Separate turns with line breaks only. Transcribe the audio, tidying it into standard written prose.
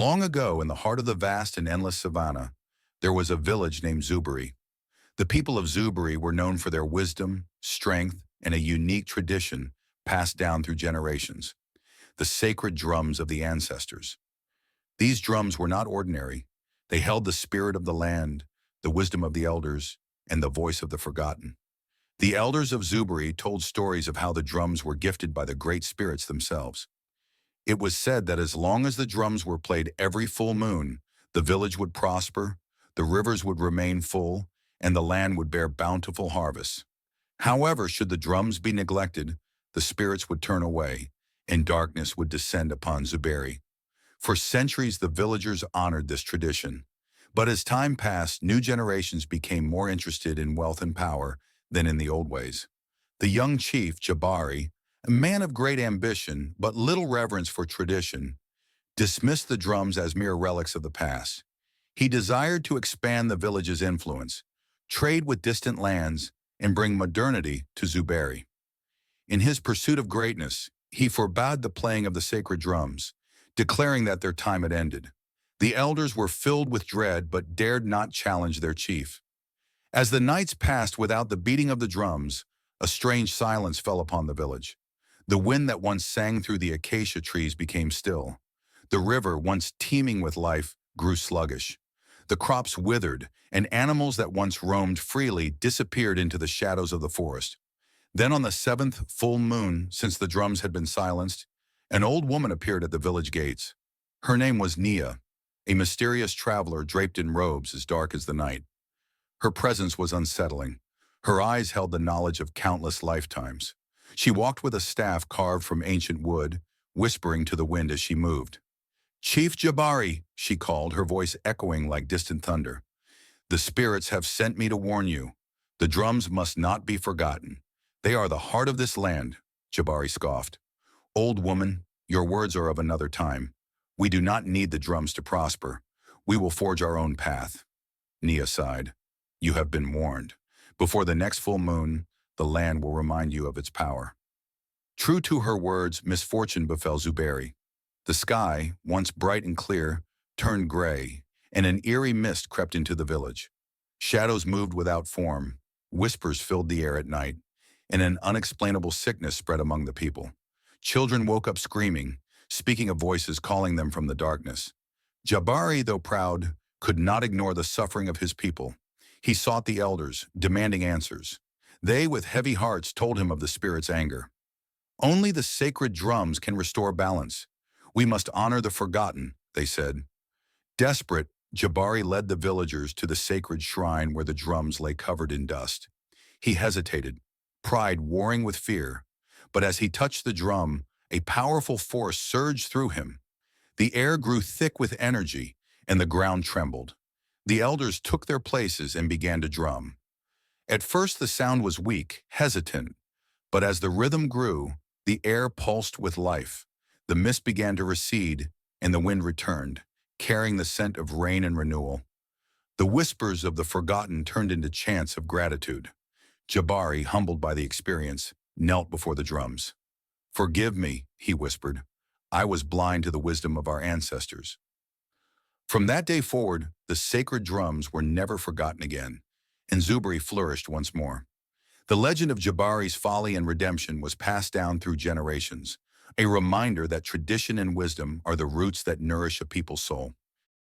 Long ago, in the heart of the vast and endless savannah, there was a village named Zubiri. The people of Zubiri were known for their wisdom, strength, and a unique tradition passed down through generations, the sacred drums of the ancestors. These drums were not ordinary. They held the spirit of the land, the wisdom of the elders, and the voice of the forgotten. The elders of Zubiri told stories of how the drums were gifted by the great spirits themselves. It was said that as long as the drums were played every full moon, the village would prosper, the rivers would remain full, and the land would bear bountiful harvests. However, should the drums be neglected, the spirits would turn away, and darkness would descend upon Zuberi. For centuries, the villagers honored this tradition. But as time passed, new generations became more interested in wealth and power than in the old ways. The young chief, Jabari, a man of great ambition but little reverence for tradition, dismissed the drums as mere relics of the past. He desired to expand the village's influence, trade with distant lands, and bring modernity to Zuberi. In his pursuit of greatness, he forbade the playing of the sacred drums, declaring that their time had ended. The elders were filled with dread but dared not challenge their chief. As the nights passed without the beating of the drums, a strange silence fell upon the village. The wind that once sang through the acacia trees became still. The river, once teeming with life, grew sluggish. The crops withered, and animals that once roamed freely disappeared into the shadows of the forest. Then on the seventh full moon since the drums had been silenced, an old woman appeared at the village gates. Her name was Nia, a mysterious traveler draped in robes as dark as the night. Her presence was unsettling. Her eyes held the knowledge of countless lifetimes. She walked with a staff carved from ancient wood, whispering to the wind as she moved. "Chief Jabari," she called, her voice echoing like distant thunder. "The spirits have sent me to warn you. The drums must not be forgotten. They are the heart of this land," Jabari scoffed. "Old woman, your words are of another time. We do not need the drums to prosper. We will forge our own path." Nia sighed. "You have been warned. Before the next full moon, the land will remind you of its power." True to her words, misfortune befell Zuberi. The sky, once bright and clear, turned gray, and an eerie mist crept into the village. Shadows moved without form, whispers filled the air at night, and an unexplainable sickness spread among the people. Children woke up screaming, speaking of voices calling them from the darkness. Jabari, though proud, could not ignore the suffering of his people. He sought the elders, demanding answers. They, with heavy hearts, told him of the spirit's anger. "Only the sacred drums can restore balance. We must honor the forgotten," they said. Desperate, Jabari led the villagers to the sacred shrine where the drums lay covered in dust. He hesitated, pride warring with fear, but as he touched the drum, a powerful force surged through him. The air grew thick with energy, and the ground trembled. The elders took their places and began to drum. At first the sound was weak, hesitant, but as the rhythm grew, the air pulsed with life. The mist began to recede, and the wind returned, carrying the scent of rain and renewal. The whispers of the forgotten turned into chants of gratitude. Jabari, humbled by the experience, knelt before the drums. "Forgive me," he whispered. "I was blind to the wisdom of our ancestors." From that day forward, the sacred drums were never forgotten again, and Zubiri flourished once more. The legend of Jabari's folly and redemption was passed down through generations, a reminder that tradition and wisdom are the roots that nourish a people's soul.